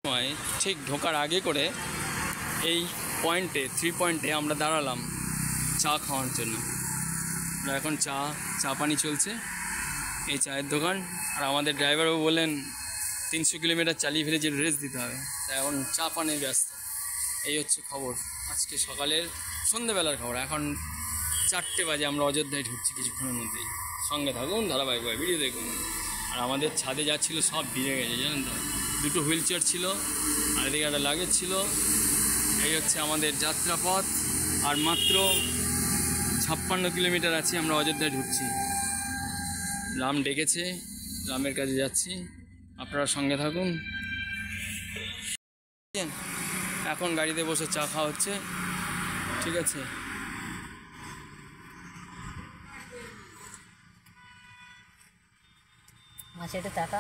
সময় ঠিক ঢোকার আগে করে এই পয়েন্টে 3 পয়েন্টে আমরা দাঁড়ালাম চা খাওয়ার জন্য। এখন চা পানি চলছে, এই চায়ের দোকান। আর আমাদের ড্রাইভারও বললেন 300 কিলোমিটার চালিয়ে ফেলে যে রেস্ট দিতে হবে, তাই এখন চা পানে ব্যস্ত। এই হচ্ছে খবর আজকে সকালের সন্ধ্যেবেলার খবর। এখন 4টে বাজে, আমরা অযোধ্যায় ঢুকছি কিছুক্ষণের মধ্যেই। সঙ্গে থাকুন, ধারাবাহিকভাবে ভিডিও দেখুন। আর আমাদের ছাদে যা ছিল সব ভিজে গেছে, জানেন তো। 2টো হুইল চেয়ার ছিল, আর এদিকে একটা লাগেজ ছিল। এই হচ্ছে আমাদের যাত্রাপথ। আর মাত্র 56 কিলোমিটার আছি, আমরা অযোধ্যায় ঢুকছি। রাম ডেকেছে, রামের কাছে যাচ্ছি, আপনারা সঙ্গে থাকুন। এখন গাড়িতে বসে চা খাওয়া হচ্ছে, ঠিক আছে। সেটা টাকা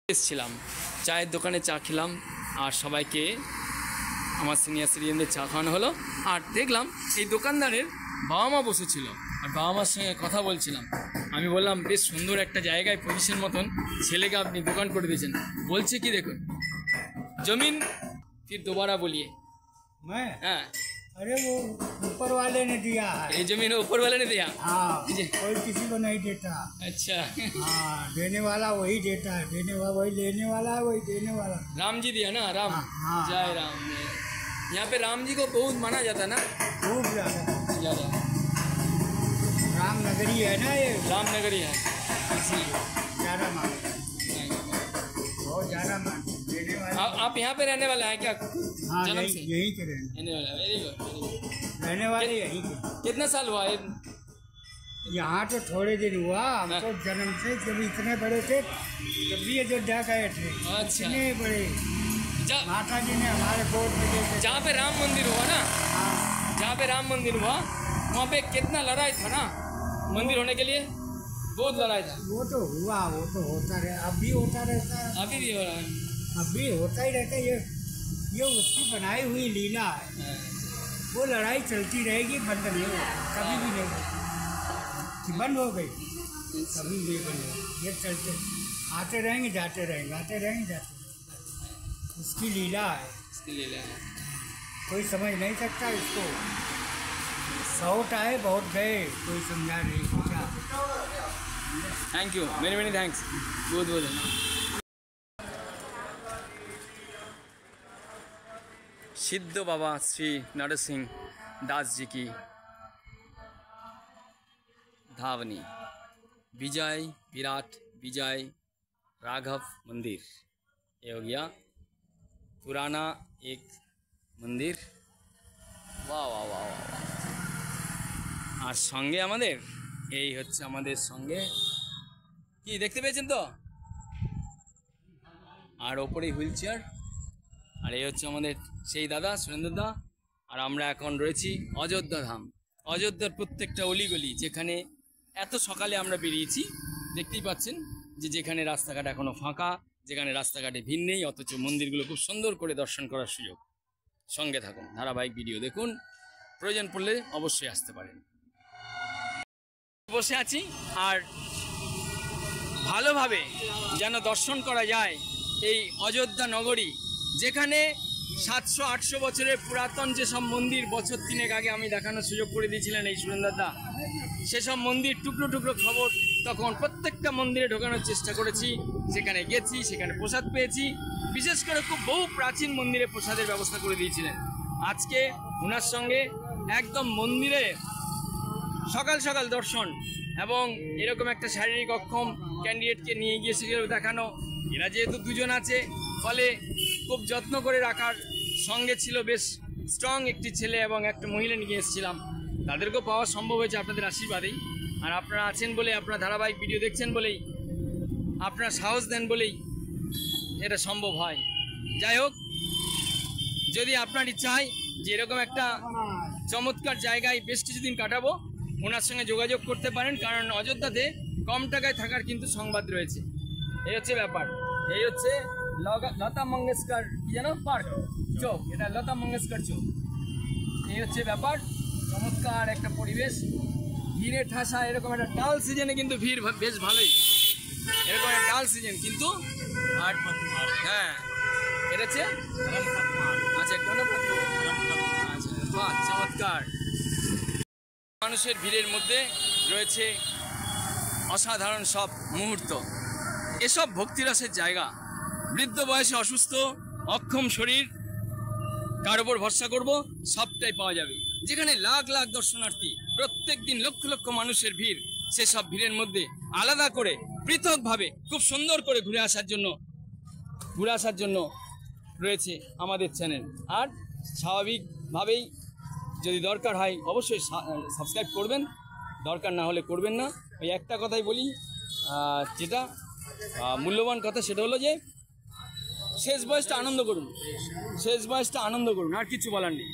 এসেছিলাম, চায়ের দোকানে চা খেলাম, আর সবাইকে আমার সিনিয়র সিটিজেনদের চা খাওয়ানো হলো। আর দেখলাম এই দোকানদারের বাবা মা বসেছিল, আর বাবা মার সঙ্গে কথা বলছিলাম। আমি বললাম, বেশ সুন্দর একটা জায়গায় পজিশন মতন ছেলেকে আপনি দোকান করে দিয়েছেন। বলছে কি, দেখুন, জমিন ফির दोबारा बोलिए। मैं हाँ, अरे वो ऊपर वाले ने दिया है। ये जमीन ऊपर वाले ने दिया। हाँ, जी। कोई किसी को नहीं देता। अच्छा। हाँ, देने वाला वही देता है, देने वाला वही, लेने वाला है वही देने वाला। राम जी दिया ना, राम। हाँ। जय राम। यहाँ पे राम जी को बहुत माना जाता है ना, खूब ज्यादा ज़्यादा। रामनगरी है ना ये, रामनगरी है, इसीलिए ज्यादा मान, बहुत ज्यादा मान देने वाला। आप यहाँ पे रहने वाला है क्या? हाँ, जन्म से यही के रहने वाला। Very good, very good. रहने वाले यही के। कितना साल हुआ है? यहाँ तो थोड़े दिन हुआ, हमको जन्म से जब इतने बड़े थे तब भी अयोध्या गए थे। अच्छा। इतने बड़े माता जी ने हमारे गोद में देखे। जहाँ पे राम मंदिर हुआ ना, हाँ, जहाँ पे राम मंदिर हुआ वहाँ पे कितना लड़ाई था ना, मंदिर होने के लिए बहुत लड़ाई था। वो तो हुआ, वो तो होता रहे, अब भी होता रहता है, अभी भी हो रहा है। अब भी होता ही रहता है। ये उसकी बनाई हुई लीला है, वो लड़ाई चलती रहेगी, बंद नहीं होगी, कभी भी नहीं होगी कि बंद हो गई, कभी नहीं बंद होगी। ये चलते आते रहेंगे, जाते रहेंगे, आते रहेंगे, जाते रहेंगे। उसकी लीला है, इसके लिए है। कोई समझ नहीं सकता इसको। 100 आए बहुत गए, कोई समझा नहीं पूछा। Thank you, many many thanks, बहुत बहुत सिद्ध बाबा श्री नरसिंह दास जी की धावनी, विजय विराट विजय राघव मंदिर। ये हो गया पुराना एक मंदिर। वाह वाह वाह वाह। আর সঙ্গে আমাদের এই হচ্ছে আমাদের সঙ্গে কি দেখতে পেয়েছেন তো, আর ওপরে হুইল চেয়ার। আর এই হচ্ছে আমাদের সেই দাদা সুরেন্দ্রদা। আর আমরা এখন রয়েছি অযোধ্যা ধাম। অযোধ্যার প্রত্যেকটা অলিগলি, যেখানে এত সকালে আমরা বেরিয়েছি, দেখতেই পাচ্ছেন যে যেখানে রাস্তাঘাট এখনও ফাঁকা, যেখানে রাস্তাঘাটে ভিড় নেই, অথচ মন্দিরগুলো খুব সুন্দর করে দর্শন করার সুযোগ। সঙ্গে থাকুন, ধারাবাহিক ভিডিও দেখুন, প্রয়োজন পড়লে অবশ্যই আসতে পারেন। বসে আছি, আর ভালোভাবে যেন দর্শন করা যায় এই অযোধ্যা নগরী, যেখানে 700-800 বছরের পুরাতন যেসব মন্দির বছর 3 আগে আমি দেখানোর সুযোগ করে দিয়েছিলেন এই সুরেন্দ্রদা, সেসব মন্দির টুকরো টুকরো খবর তখন প্রত্যেকটা মন্দিরে ঢোকানোর চেষ্টা করেছি। সেখানে গেছি, সেখানে প্রসাদ পেয়েছি। বিশেষ করে খুব বহু প্রাচীন মন্দিরে প্রসাদের ব্যবস্থা করে দিয়েছিলেন। আজকে ওনার সঙ্গে একদম মন্দিরে সকাল সকাল দর্শন, এবং এরকম একটা শারীরিক অক্ষম ক্যান্ডিডেটকে নিয়ে গিয়ে সেগুলো দেখানো। এরা যেহেতু দুজন আছে, ফলে খুব যত্ন করে রাখার, সঙ্গে ছিল বেশ স্ট্রং একটি ছেলে এবং একটা মহিলা নিয়ে এসেছিলাম। তাদেরকেও পাওয়া সম্ভব হয়েছে আপনাদের আশীর্বাদেই। আর আপনারা আছেন বলে, আপনারা ধারাবাহিক ভিডিও দেখছেন বলেই, আপনারা সাহস দেন বলেই এটা সম্ভব হয়। যাই হোক, যদি আপনার ইচ্ছা হয় যে এরকম একটা চমৎকার জায়গায় বেশ কিছুদিন কাটাবো, ওনার সঙ্গে যোগাযোগ করতে পারেন, কারণ অযোধ্যাতে কম টাকায় থাকার কিন্তু সংবাদ রয়েছে। এই হচ্ছে ব্যাপার। এই হচ্ছে লতা মঙ্গেশকর কি যেন পার্ক চৌক, এটা লতা মঙ্গেশকর চৌক। এই হচ্ছে ব্যাপার, চমৎকার একটা পরিবেশ, ভিড়ে ঠাসা, এরকম একটা ডাল সিজনে কিন্তু ভিড় বেশ ভালোই, এরকম একটা ডাল সিজন কিন্তু। আর হ্যাঁ, এটা হচ্ছে আচ্ছা গণপতি, আচ্ছা বাহ চমৎকার। মানুষের ভিড়ের মধ্যে রয়েছে অসাধারণ সব মুহূর্ত। এসব ভক্তিরসের জায়গা। বৃদ্ধ বয়সে অসুস্থ, অক্ষম শরীর, কার ওপর ভরসা করব, সবটাই পাওয়া যাবে। যেখানে লাখ লাখ দর্শনার্থী, প্রত্যেক দিন লক্ষ লক্ষ মানুষের ভিড়, সেসব ভিড়ের মধ্যে আলাদা করে পৃথকভাবে খুব সুন্দর করে ঘুরে আসার জন্য রয়েছে আমাদের চ্যানেল। আর স্বাভাবিকভাবেই যদি দরকার হয় অবশ্যই সাবস্ক্রাইব করবেন, দরকার না হলে করবেন না। ওই একটা কথাই বলি, যেটা মূল্যবান কথা, সেটা হলো যে শেষ বয়সটা আনন্দ করুন, শেষ বয়সটা আনন্দ করুন, আর কিছু বলার নেই।